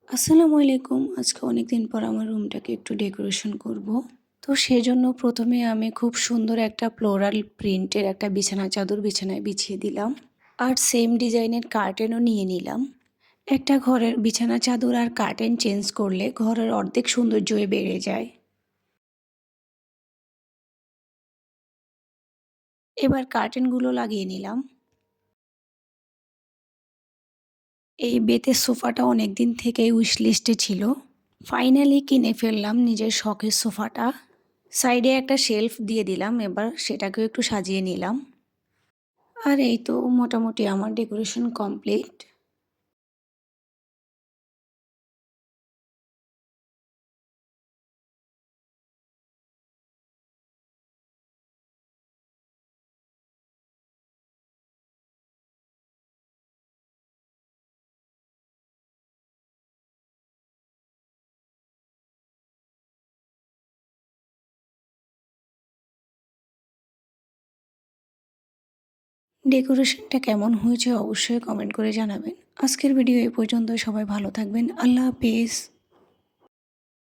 আসসালামু আলাইকুম। আজকে অনেকদিন পর আমার রুমটাকে একটু ডেকোরেশন করব। তো সেজন্য প্রথমে আমি খুব সুন্দর একটা ফ্লোরাল প্রিন্টের একটা বিছানা চাদর বিছানায় বিছিয়ে দিলাম। আর সেম ডিজাইনের কার্টেনও নিয়ে নিলাম। একটা ঘরের বিছানা চাদর আর কার্টেন চেঞ্জ করলে ঘরের অর্ধেক সৌন্দর্যই বেড়ে যায়। এবার কার্টেনগুলো লাগিয়ে নিলাম। এই বেতের সোফাটা অনেকদিন থেকেই উইশ লিস্টে ছিল। ফাইনালি কিনে ফেললাম নিজের শখের সোফাটা। সাইডে একটা শেলফ দিয়ে দিলাম, এবার সেটাকেও একটু সাজিয়ে নিলাম। আর এই তো মোটামুটি আমার ডেকোরেশন কমপ্লিট। ডেকোরেশনটা কেমন হয়েছে অবশ্যই কমেন্ট করে জানাবেন। আজকের ভিডিও এই পর্যন্ত। সবাই ভালো থাকবেন। আল্লাহ হাফেজ।